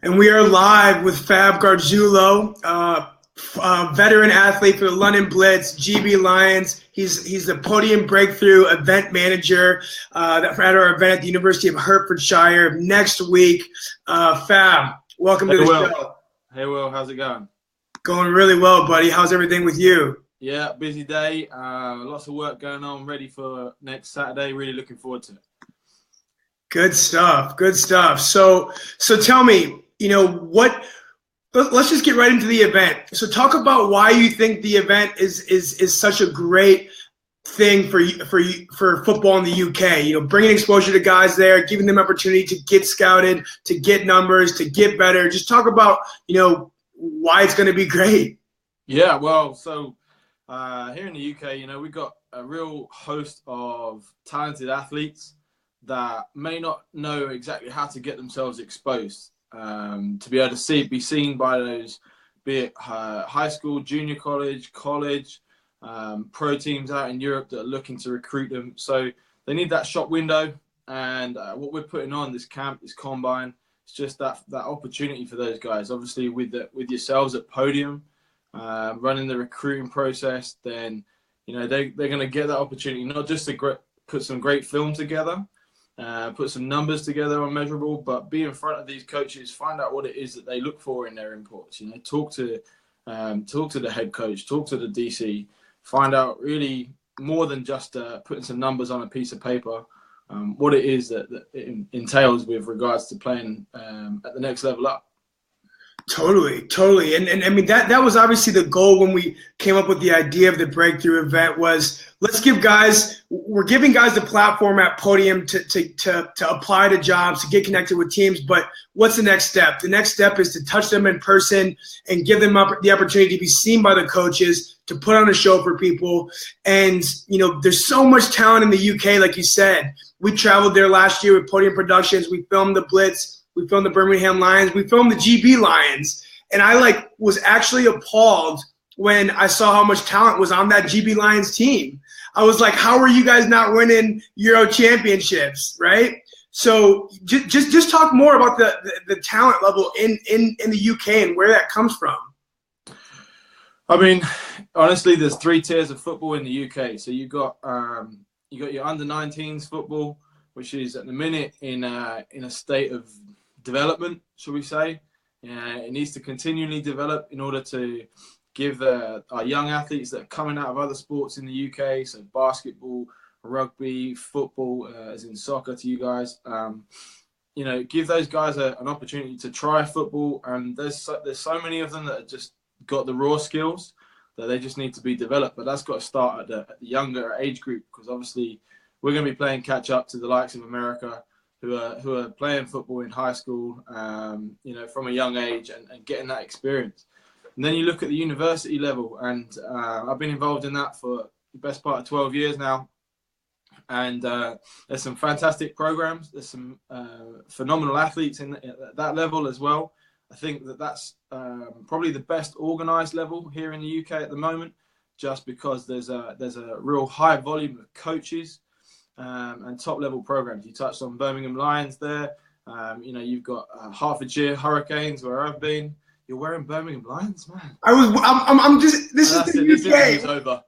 And we are live with Fab Gargiulo, veteran athlete for the London Blitz, GB Lions. He's the Podium Breakthrough event manager at our event at the University of Hertfordshire next week. Fab, welcome to the show. Hey, Will. How's it going? Going really well, buddy. How's everything with you? Yeah, busy day. Lots of work going on. Ready for next Saturday. Really looking forward to it. Good stuff. Good stuff. So tell me, let's just get right into the event. So talk about why you think the event is such a great thing for football in the UK. Bringing exposure to guys there, giving them opportunity to get scouted, to get numbers, to get better. Just talk about, why it's going to be great. Yeah, well, so here in the UK, we've got a real host of talented athletes that may not know exactly how to get themselves exposed to be able to be seen by those, be it high school, junior college, pro teams out in Europe that are looking to recruit them. So they need that shop window. And what we're putting on this camp, this combine, it's just that opportunity for those guys. Obviously, with yourselves at Podyum, running the recruiting process, then they're going to get that opportunity not just to put some great film together, put some numbers together on measurable, but be in front of these coaches, find out what it is that they look for in their imports. Talk to the head coach, talk to the DC, find out really more than just putting some numbers on a piece of paper. What it is that it entails with regards to playing at the next level up. Totally. And I mean, that was obviously the goal when we came up with the idea of the breakthrough event was we're giving guys the platform at Podium to apply to jobs, to get connected with teams. But what's the next step? The next step is to touch them in person and give them the opportunity to be seen by the coaches, to put on a show for people. And, there's so much talent in the UK, like you said. We traveled there last year with Podium Productions. We filmed the Blitz. We filmed the Birmingham Lions. We filmed the GB Lions. And I was actually appalled when I saw how much talent was on that GB Lions team. I was like, how are you guys not winning Euro championships, right? So just talk more about the talent level in the UK and where that comes from. I mean, honestly, there's 3 tiers of football in the UK. So you got your under-19s football, which is at the minute in a state of development, shall we say. It needs to continually develop in order to give our young athletes that are coming out of other sports in the UK, so basketball, rugby, football, as in soccer to you guys, give those guys an opportunity to try football. And there's so many of them that have just got the raw skills that they just need to be developed. But that's got to start at the younger age group, because obviously we're going to be playing catch up to the likes of America, who are playing football in high school, from a young age and getting that experience. And then you look at the university level, and I've been involved in that for the best part of 12 years now. And there's some fantastic programs. There's some phenomenal athletes at that level as well. I think that's probably the best organised level here in the UK at the moment, just because there's a real high volume of coaches and top level programs. You touched on Birmingham Lions there. You've got Hertfordshire Hurricanes, where I've been. You're wearing Birmingham Lions, man. This is the UK. This over.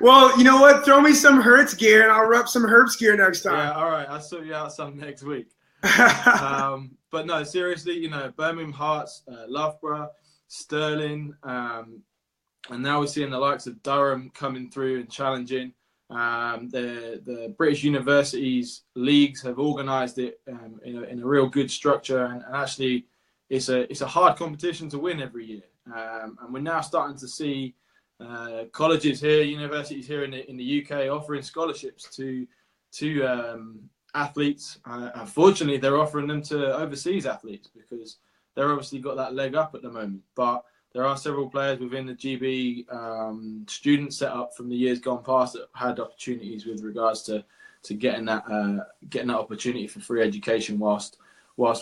Well, you know what? Throw me some Hertz gear and I'll rep some Herbs gear next time. Yeah, all right. I'll sort you out some next week. But no, seriously, Birmingham Hearts, Loughborough, Stirling, and now we're seeing the likes of Durham coming through and challenging. The British universities leagues have organised it in a real good structure, and actually it's a hard competition to win every year. And we're now starting to see colleges here, universities here in the UK offering scholarships to athletes. Unfortunately, they're offering them to overseas athletes because they're obviously got that leg up at the moment. But there are several players within the GB student setup from the years gone past that had opportunities with regards to getting that opportunity for free education whilst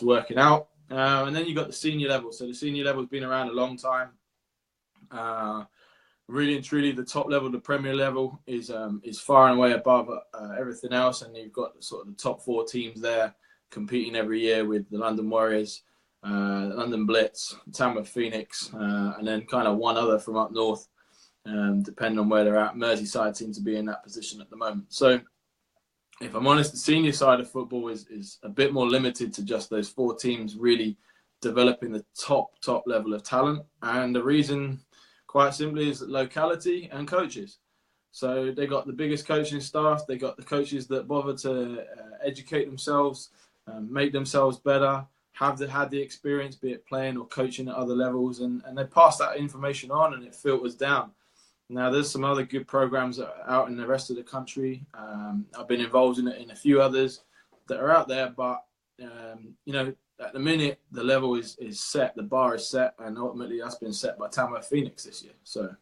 working out. And then you've got the senior level. So the senior level has been around a long time. Really and truly, the top level, the Premier level, is far and away above everything else. And you've got sort of the top 4 teams there competing every year with the London Warriors, London Blitz, Tamworth Phoenix, and then kind of one other from up north, depending on where they're at. Merseyside seem to be in that position at the moment. So if I'm honest, the senior side of football is a bit more limited to just those 4 teams really developing the top level of talent. And the reason, quite simply, is locality and coaches. So they got the biggest coaching staff. They got the coaches that bother to educate themselves, make themselves better, had the experience, be it playing or coaching at other levels, and they pass that information on and it filters down. Now, there's some other good programs out in the rest of the country. I've been involved in a few others that are out there, but at the minute the level is set, the bar is set, and ultimately that's been set by Tamworth Phoenix this year. So.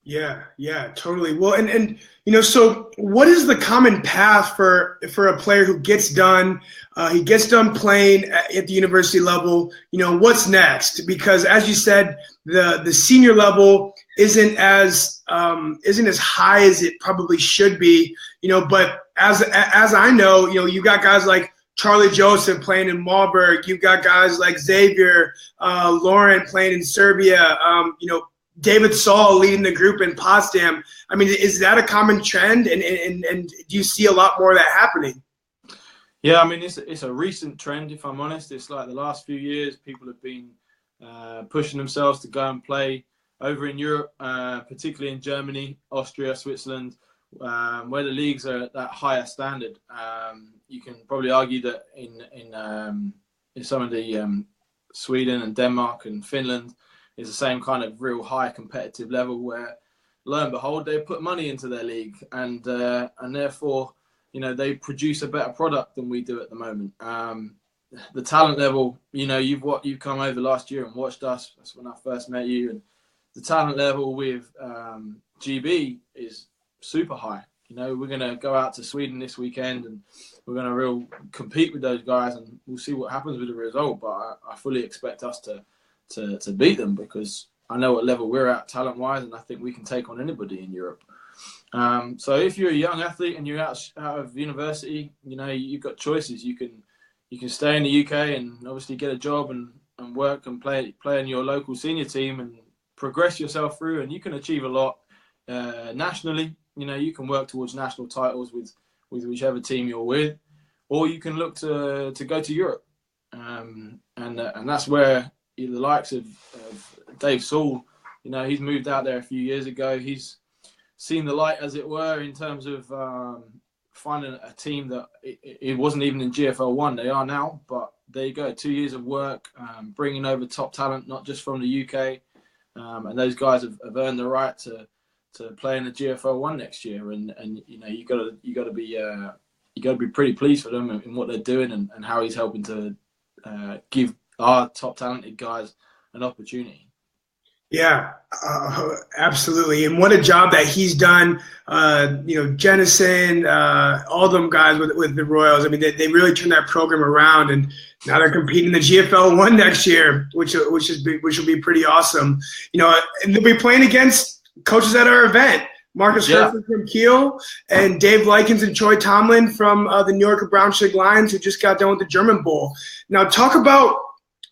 Yeah, totally. Well, and so what is the common path for a player who gets done? He gets done playing at the university level. What's next? Because as you said, the senior level isn't as high as it probably should be. But as I know, you got guys like Charlie Joseph playing in Marburg. You've got guys like Xavier, Lauren playing in Serbia. David Saul leading the group in Potsdam. I mean, is that a common trend? And do you see a lot more of that happening? Yeah, I mean, it's a recent trend, if I'm honest. It's like the last few years, people have been pushing themselves to go and play over in Europe, particularly in Germany, Austria, Switzerland, where the leagues are at that higher standard. You can probably argue that in some of the Sweden and Denmark and Finland, is the same kind of real high competitive level where, lo and behold, they put money into their league and therefore, they produce a better product than we do at the moment. The talent level, you've come over last year and watched us. That's when I first met you, and the talent level with GB is super high. We're going to go out to Sweden this weekend and we're going to real compete with those guys, and we'll see what happens with the result. But I fully expect us to beat them because I know what level we're at talent-wise, and I think we can take on anybody in Europe. So if you're a young athlete and you're out of university, you've got choices. You can stay in the UK and obviously get a job and work and play in your local senior team and progress yourself through, and you can achieve a lot nationally. You can work towards national titles with whichever team you're with, or you can look to go to Europe, and that's where the likes of Dave Saul, he's moved out there a few years ago. He's seen the light, as it were, in terms of finding a team that it wasn't even in GFL 1. They are now, but there you go. 2 years of work, bringing over top talent, not just from the UK. And those guys have earned the right to play in the GFL 1 next year. And you got to be pretty pleased for them in what they're doing and how he's helping to give our top talented guys an opportunity. Yeah, absolutely. And what a job that he's done. Jennison, all them guys with the Royals. I mean, they really turned that program around, and now they're competing in the GFL 1 next year, which will be pretty awesome. And they'll be playing against coaches at our event. Marcus Herford from Kiel and Dave Likens and Troy Tomlin from the New York Braunschweig Lions, who just got done with the German Bowl. Now, talk about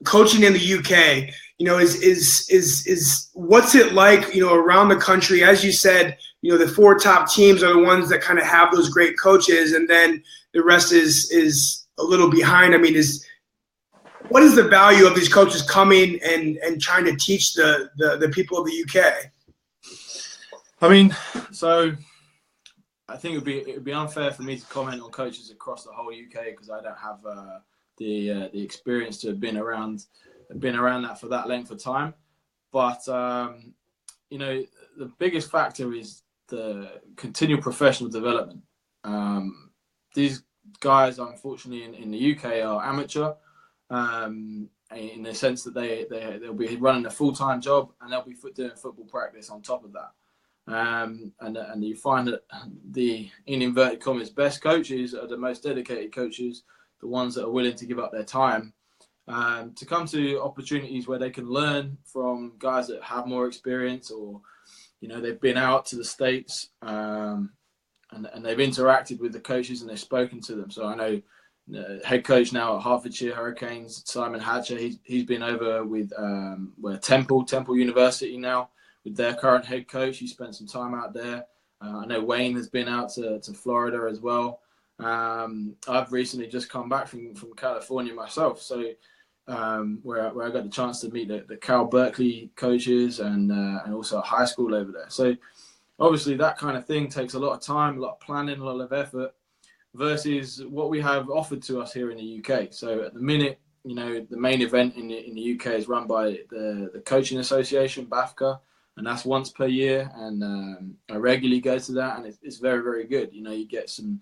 coaching in the UK. Is what's it like, around the country? As you said, the 4 top teams are the ones that kind of have those great coaches, and then the rest is a little behind. I mean, what is the value of these coaches coming and trying to teach the people of the UK? I mean, so I think it would be unfair for me to comment on coaches across the whole UK because I don't have the experience to have been around that for that length of time. But the biggest factor is the continual professional development. These guys, unfortunately, in the UK are amateur, in the sense that they'll be running a full-time job and they'll be doing football practice on top of that. And you find that the, in inverted commas, best coaches are the most dedicated coaches, the ones that are willing to give up their time to come to opportunities where they can learn from guys that have more experience, or they've been out to the States and they've interacted with the coaches and they've spoken to them. So I know head coach now at Hertfordshire Hurricanes, Simon Hatcher. He's been over with Temple University now with their current head coach. He spent some time out there. I know Wayne has been out to Florida as well. I've recently just come back from California myself, so where I got the chance to meet the Cal Berkeley coaches and also a high school over there. So obviously that kind of thing takes a lot of time, a lot of planning, a lot of effort, versus what we have offered to us here in the UK. So at the minute, the main event in the UK is run by the Coaching Association, BAFCA, and that's once per year. And I regularly go to that, and it's very, very good. You get some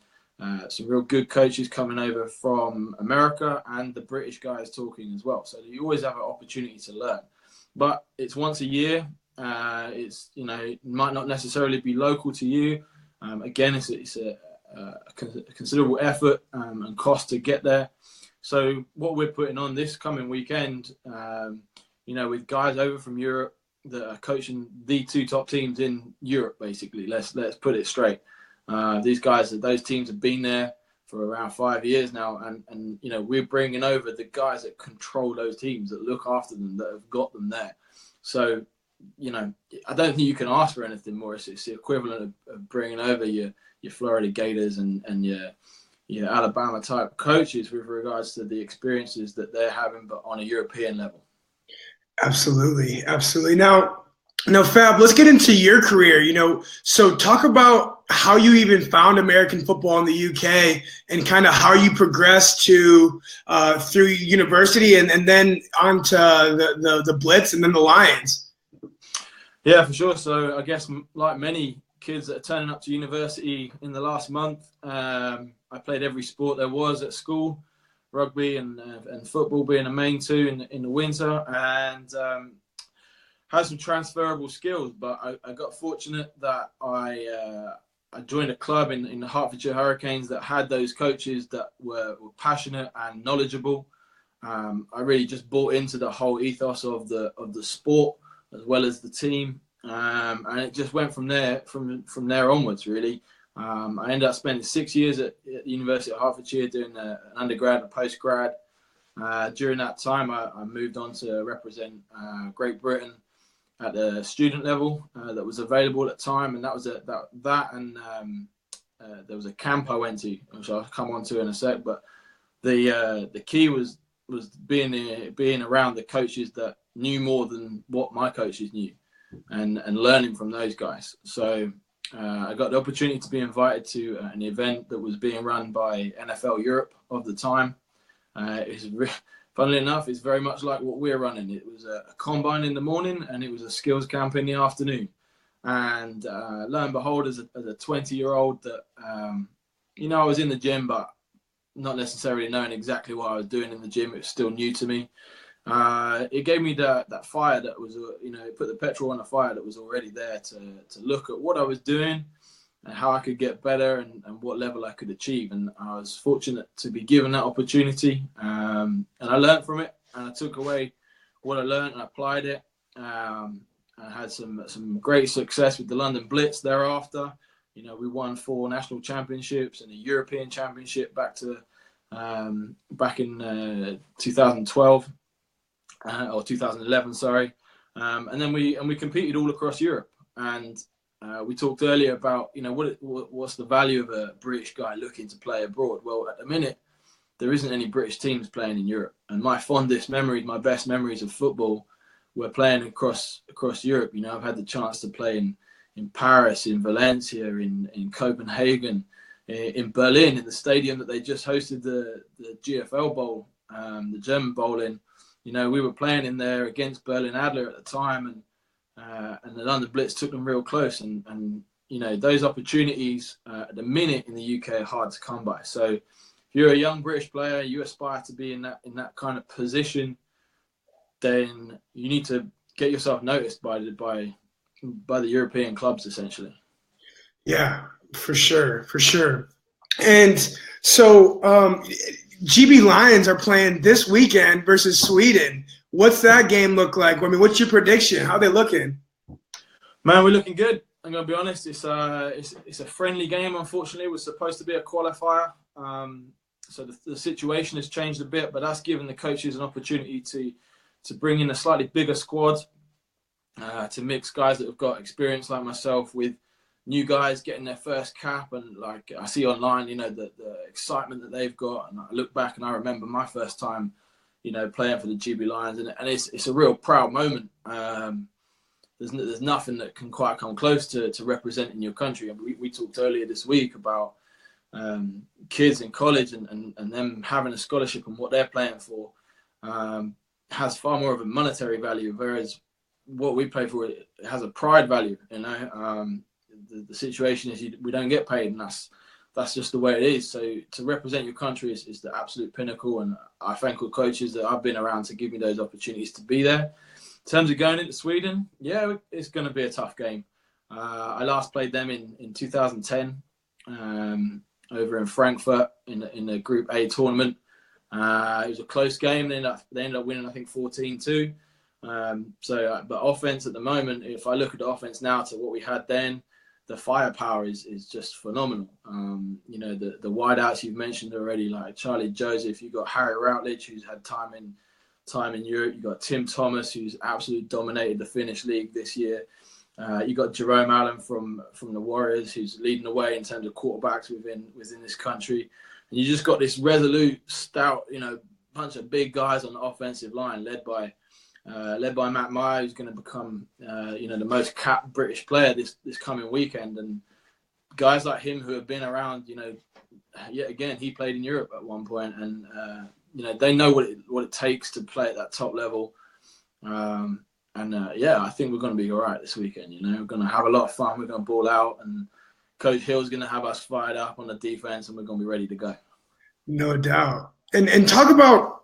real good coaches coming over from America, and the British guys talking as well. So you always have an opportunity to learn. But it's once a year. It might not necessarily be local to you. Again, it's a considerable effort and cost to get there. So what we're putting on this coming weekend, with guys over from Europe that are coaching the two top teams in Europe, basically. Let's put it straight. Those teams have been there for around 5 years now, and we're bringing over the guys that control those teams, that look after them, that have got them there. So, I don't think you can ask for anything more. It's the equivalent of bringing over your Florida Gators and your Alabama type coaches with regards to the experiences that they're having, but on a European level. Absolutely. Now, Fab, let's get into your career. So talk about how you even found American football in the UK and kind of how you progressed to through university and then onto the Blitz and then the Lions. Yeah, for sure. So I guess like many kids that are turning up to university in the last month, I played every sport there was at school, rugby and football being the main two in the winter, and had some transferable skills. But I got fortunate that I joined a club in the Hertfordshire Hurricanes that had those coaches that were passionate and knowledgeable. I really just bought into the whole ethos of the sport as well as the team, and it just went from there onwards, really. I ended up spending 6 years at the University of Hertfordshire doing an undergrad and post-grad. During that time, I moved on to represent Great Britain at the student level that was available at the time, and that was there was a camp I went to, which I'll come on to in a sec. But the key was being around the coaches that knew more than what my coaches knew, and learning from those guys. So I got the opportunity to be invited to an event that was being run by NFL Europe of the time. Funnily enough, it's very much like what we're running. It was a combine in the morning, and it was a skills camp in the afternoon. And lo and behold, as a 20-year-old, that I was in the gym, but not necessarily knowing exactly what I was doing in the gym. It was still new to me. It gave me that fire that was, it put the petrol on the fire that was already there to look at what I was doing and how I could get better and what level I could achieve. And I was fortunate to be given that opportunity. And I learned from it, and I took away what I learned and applied it. I had some great success with the London Blitz thereafter. We won 4 national championships and a European championship back in 2012. Or 2011, sorry, and then we competed all across Europe. And we talked earlier about what's the value of a British guy looking to play abroad. Well, at the minute, there isn't any British teams playing in Europe, and my fondest memories, my best memories of football, were playing across Europe. I've had the chance to play in Paris, in Valencia, in Copenhagen, in Berlin, in the stadium that they just hosted the GFL Bowl, the German Bowl in. We were playing in there against Berlin Adler at the time, and the London Blitz took them real close. And those opportunities at the minute in the UK are hard to come by. So if you're a young British player, you aspire to be in that kind of position, then you need to get yourself noticed by the European clubs, essentially. Yeah, for sure. And so GB Lions are playing this weekend versus Sweden. What's that game look like? I mean, what's your prediction? How are they looking? Man, we're looking good. I'm going to be honest. It's a friendly game, unfortunately. It was supposed to be a qualifier. So the situation has changed a bit, but that's given the coaches an opportunity to bring in a slightly bigger squad, to mix guys that have got experience like myself with new guys getting their first cap. And like I see online, the excitement that they've got. And I look back and I remember my first time, playing for the GB Lions, and it's a real proud moment. There's nothing that can quite come close to representing your country. And we talked earlier this week about kids in college and them having a scholarship and what they're playing for has far more of a monetary value, whereas what we play for, it has a pride value. The situation is we don't get paid, and that's just the way it is. So to represent your country is the absolute pinnacle, and I thank all coaches that I've been around to give me those opportunities to be there. In terms of going into Sweden, yeah, it's going to be a tough game. I last played them in 2010 over in Frankfurt in the Group A tournament. It was a close game. They ended up winning, I think, 14-2. But offense at the moment, if I look at the offense now to what we had then, the firepower is just phenomenal. The wideouts you've mentioned already, like Charlie Joseph. You've got Harry Routledge, who's had time in Europe. You've got Tim Thomas, who's absolutely dominated the Finnish league this year. You've got Jerome Allen from the Warriors, who's leading the way in terms of quarterbacks within this country. And you just got this resolute, stout, bunch of big guys on the offensive line, led by Matt Meyer, who's going to become, the most capped British player this coming weekend. And guys like him who have been around, yet again, he played in Europe at one point, and they know what it takes to play at that top level. I think we're going to be all right this weekend. We're going to have a lot of fun. We're going to ball out, and Coach Hill's going to have us fired up on the defense, and we're going to be ready to go. No doubt. And talk about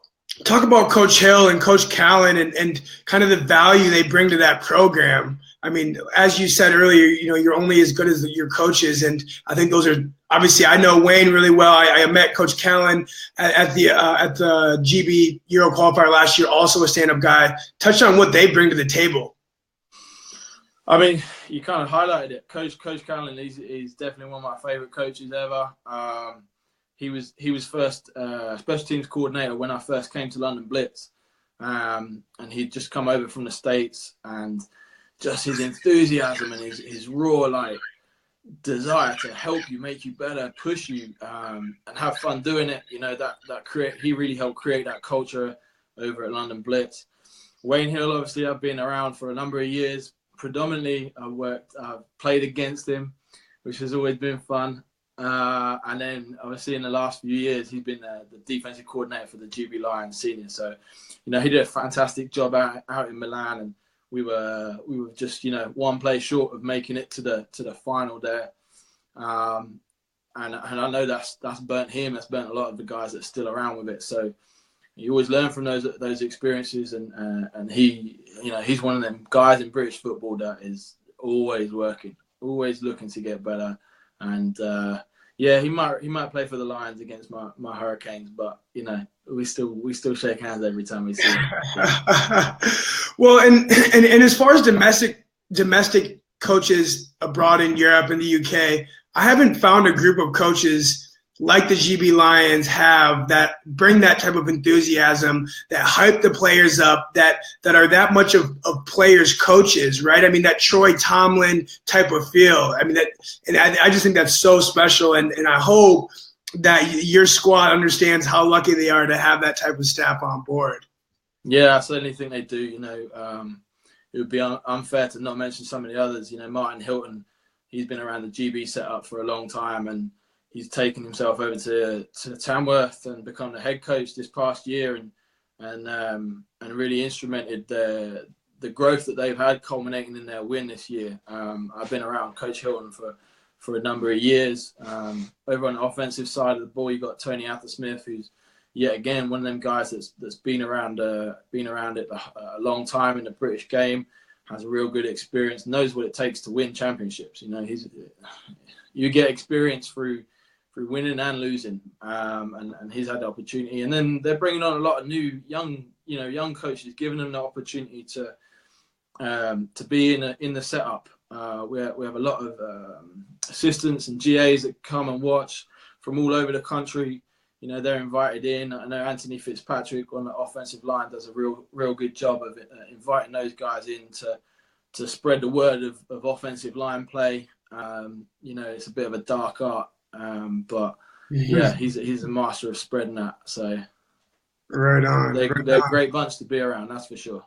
Coach Hill and Coach Callan and kind of the value they bring to that program. I mean, as you said earlier, you're only as good as your coaches, and I think those are obviously. I know Wayne really well. I met Coach Callan at the GB Euro qualifier last year, also a stand-up guy. Touch on what they bring to the table. I mean, you kind of highlighted it. Coach Callan, he's definitely one of my favorite coaches ever. He was first special teams coordinator when I first came to London Blitz, and he'd just come over from the States, and just his enthusiasm and his raw desire to help you, make you better, push you, and have fun doing it. He really helped create that culture over at London Blitz. Wayne Hill, obviously, I've been around for a number of years. Predominantly, I've played against him, which has always been fun. And then obviously in the last few years, he's been the defensive coordinator for the GB Lions senior. So, he did a fantastic job out in Milan, and we were just, one play short of making it to the final there. And I know that's burnt him. That's burnt a lot of the guys that are still around with it. So you always learn from those experiences, and he's one of them guys in British football that is always working, always looking to get better. And he might play for the Lions against my Hurricanes, but we still shake hands every time we see him. Well, and as far as domestic coaches abroad in Europe and the UK, I haven't found a group of coaches like the GB Lions have that bring that type of enthusiasm, that hype the players up, that are that much of players' coaches, right? I mean, that Troy Tomlin type of feel. I mean, I just think that's so special, and I hope that your squad understands how lucky they are to have that type of staff on board. Yeah, I certainly think they do. It would be unfair to not mention some of the others. Martin Hilton, he's been around the GB setup for a long time, and he's taken himself over to Tamworth and become the head coach this past year, and really instrumented the growth that they've had, culminating in their win this year. I've been around Coach Hilton for a number of years. Over on the offensive side of the ball, you've got Tony Athersley, who's yet again one of them guys that's been around it a long time in the British game, has a real good experience, knows what it takes to win championships. You get experience through winning and losing, and he's had the opportunity. And then they're bringing on a lot of new young coaches, giving them the opportunity to be in the setup. We have a lot of assistants and GAs that come and watch from all over the country. they're invited in. I know Anthony Fitzpatrick on the offensive line does a real good job of inviting those guys in to spread the word of offensive line play. It's a bit of a dark art, but yeah, he's a master of spreading that. So right on. They're a great bunch to be around, that's for sure.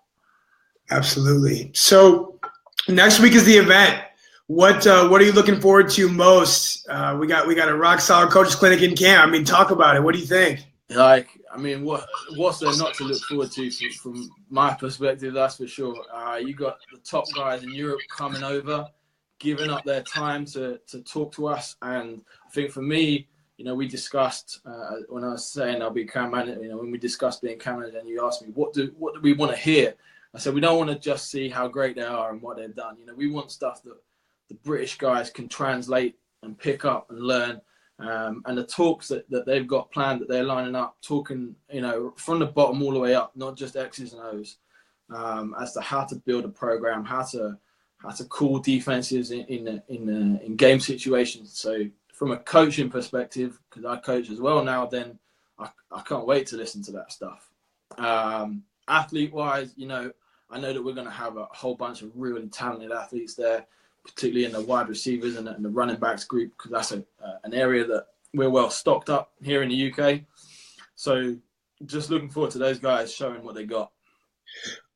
Absolutely. So next week is the event. What are you looking forward to most? We got a rock solid coaches clinic in camp. I mean, talk about it. What do you think? What's there not to look forward to from my perspective? That's for sure. You got the top guys in Europe coming over, giving up their time to talk to us. And I think for me, we discussed when I was saying I'll be camp manager. When we discussed being camp manager, and you asked me what do we want to hear, I said we don't want to just see how great they are and what they've done. We want stuff that the British guys can translate and pick up and learn. And the talks that they've got planned, that they're lining up, talking, from the bottom all the way up, not just X's and O's, as to how to build a program, how to call defenses in game situations. So from a coaching perspective, because I coach as well now, then I can't wait to listen to that stuff. Athlete-wise, I know that we're going to have a whole bunch of really talented athletes there, particularly in the wide receivers and the running backs group, because that's an area that we're well stocked up here in the UK. So just looking forward to those guys showing what they got.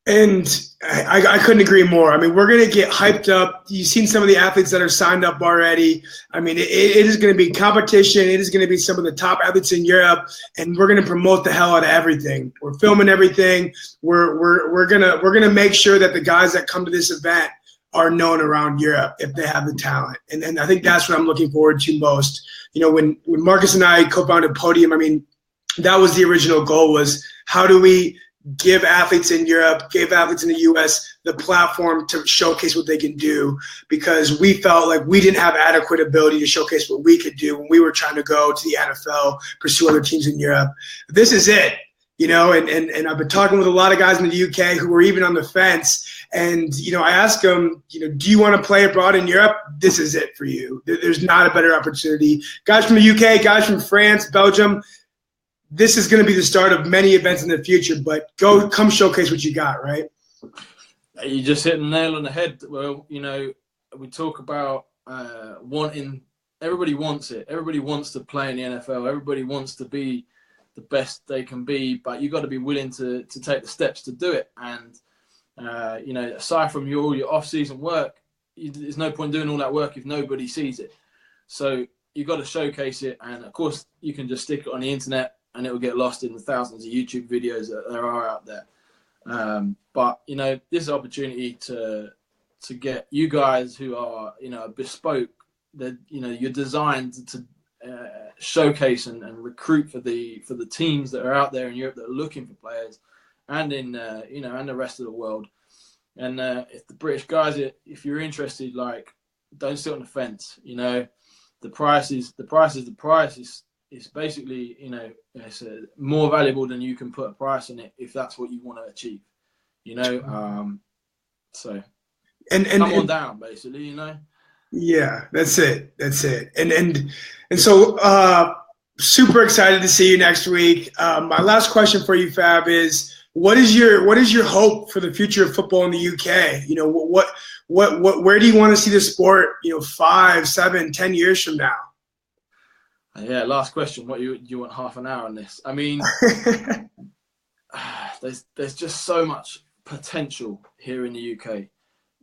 And I couldn't agree more. I mean, we're going to get hyped up. You've seen some of the athletes that are signed up already. I mean, it is going to be competition. It is going to be some of the top athletes in Europe, and we're going to promote the hell out of everything. We're filming everything. We're gonna make sure that the guys that come to this event are known around Europe if they have the talent. And I think that's what I'm looking forward to most. When Marcus and I co-founded Podyum, I mean, that was the original goal, was how do we give athletes in Europe, give athletes in the US the platform to showcase what they can do, because we felt like we didn't have adequate ability to showcase what we could do when we were trying to go to the NFL, pursue other teams in Europe. This is it, and I've been talking with a lot of guys in the UK who were even on the fence. And, I asked them, do you want to play abroad in Europe? This is it for you. There's not a better opportunity. Guys from the UK, guys from France, Belgium, this is going to be the start of many events in the future, but come showcase what you got, right? You just hit the nail on the head. Well, we talk about wanting, everybody wants it. Everybody wants to play in the NFL. Everybody wants to be the best they can be, but you got to be willing to take the steps to do it. And, aside from all your off-season work, there's no point doing all that work if nobody sees it. So you got to showcase it. And of course you can just stick it on the internet and it will get lost in the thousands of YouTube videos that there are out there. But this is an opportunity to get you guys who are, bespoke, that, you're designed to showcase and recruit for the teams that are out there in Europe that are looking for players, and in, and the rest of the world. And if the British guys, if you're interested, don't sit on the fence. The price is the price. It's basically, it's more valuable than you can put a price on it if that's what you want to achieve, so and come on down, basically, Yeah, that's it. And so super excited to see you next week. My last question for you, Fab, is what is your hope for the future of football in the UK? Where do you want to see the sport, 5, 7, 10 years from now? Yeah, last question. What you want half an hour on this? I mean, there's just so much potential here in the UK.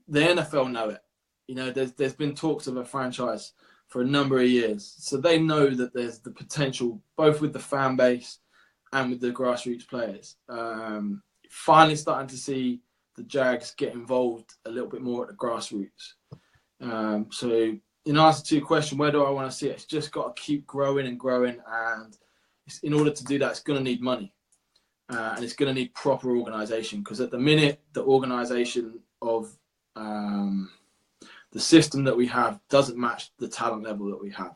The NFL know it. There's been talks of a franchise for a number of years, so they know that there's the potential both with the fan base and with the grassroots players. Finally starting to see the Jags get involved a little bit more at the grassroots. So in answer to your question, where do I want to see it? It's just got to keep growing and growing. And in order to do that, it's going to need money. And it's going to need proper organisation. Because at the minute, the organisation of the system that we have doesn't match the talent level that we have.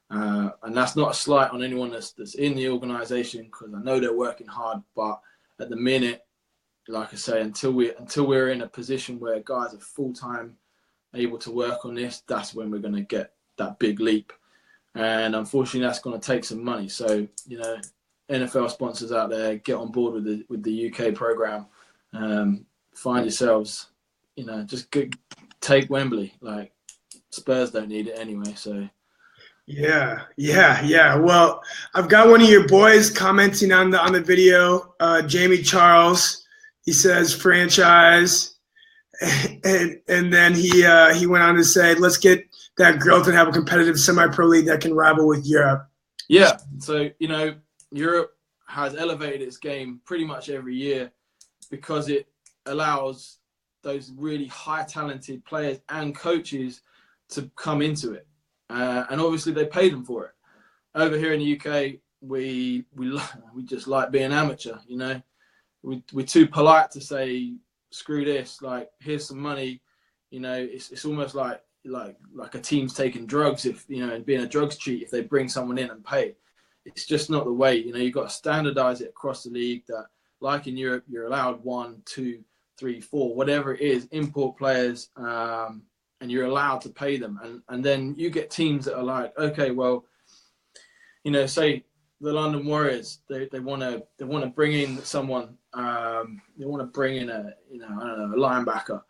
And that's not a slight on anyone that's in the organisation, because I know they're working hard. But at the minute, like I say, until we're in a position where guys are full-time able to work on this, that's when we're going to get that big leap. And unfortunately, that's going to take some money. So, NFL sponsors out there, get on board with the UK program. Find yourselves, just take Wembley. Like, Spurs don't need it anyway. So. Yeah. Well, I've got one of your boys commenting on the video, Jamie Charles. He says franchise, and then he went on to say, let's get that growth and have a competitive semi-pro league that can rival with Europe. Yeah. So, Europe has elevated its game pretty much every year because it allows those really high talented players and coaches to come into it. And obviously they pay them for it. Over here in the UK, we just like being amateur, We're too polite to say, screw this, like, here's some money. It's almost like a team's taking drugs and being a drugs cheat if they bring someone in and pay. It's just not the way. You've got to standardize it across the league that, like in Europe, you're allowed 1, 2, 3, 4, whatever it is, import players, and you're allowed to pay them. And then you get teams that are like, okay, well, say the London Warriors, they want to bring in someone, they want to bring in a linebacker,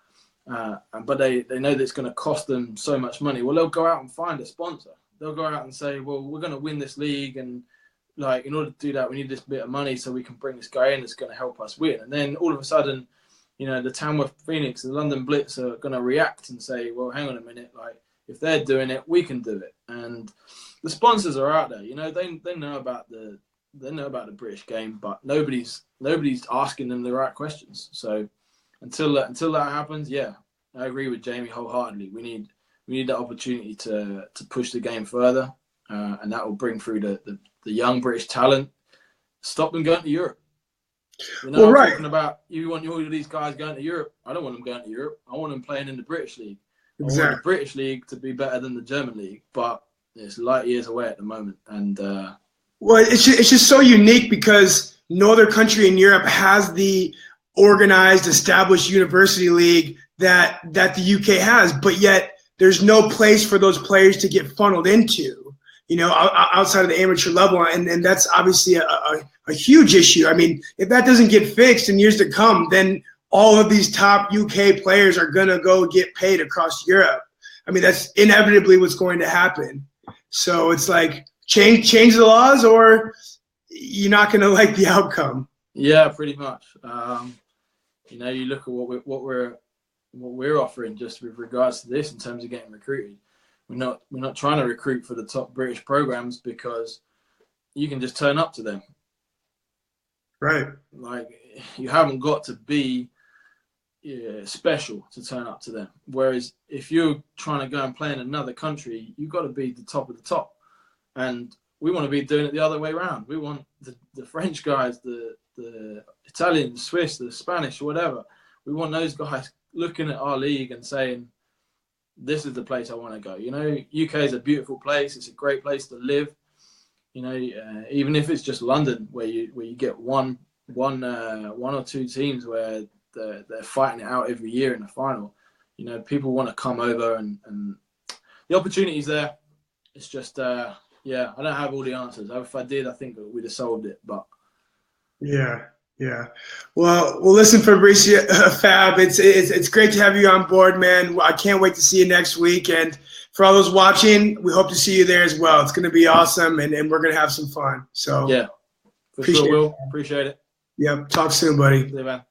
but they know that it's going to cost them so much money. Well, they'll go out and find a sponsor. They'll go out and say, well, we're going to win this league, and like, in order to do that, we need this bit of money so we can bring this guy in that's going to help us win. And then all of a sudden, the Tamworth Phoenix, the London Blitz are going to react and say, well, hang on a minute, like, if they're doing it, we can do it. And the sponsors are out there. They know about the British game, but nobody's asking them the right questions. So until that happens, yeah, I agree with Jamie wholeheartedly. We need that opportunity to push the game further, and that will bring through the young British talent. Stop them going to Europe. I'm right. talking about, you want all of these guys going to Europe. I don't want them going to Europe. I want them playing in the British league. Exactly. I want the British league to be better than the German league, but it's light years away at the moment. And well, it's just so unique because no other country in Europe has the organized, established university league that the UK has, but yet there's no place for those players to get funneled into, outside of the amateur level. And that's obviously a huge issue. I mean, if that doesn't get fixed in years to come, then all of these top UK players are going to go get paid across Europe. I mean, that's inevitably what's going to happen. So it's like, change the laws, or you're not going to like the outcome. Yeah, pretty much. You look at what we're offering just with regards to this in terms of getting recruited. We're not trying to recruit for the top British programs because you can just turn up to them. Right. Like, you haven't got to be special to turn up to them. Whereas if you're trying to go and play in another country, you've got to be the top of the top. And we want to be doing it the other way around. We want the French guys, the Italian, the Swiss, the Spanish, whatever. We want those guys looking at our league and saying, this is the place I want to go. UK is a beautiful place. It's a great place to live. Even if it's just London, where you get one or two teams where they're fighting it out every year in the final. People want to come over, and the opportunity's there. It's just, I don't have all the answers. If I did, I think we'd have solved it. But yeah. Well, listen, Fabrizio, Fab, it's great to have you on board, man. I can't wait to see you next week. And for all those watching, we hope to see you there as well. It's going to be awesome, and we're going to have some fun. So yeah, for sure, Will. Appreciate it. Yep. Talk soon, buddy. See you, man.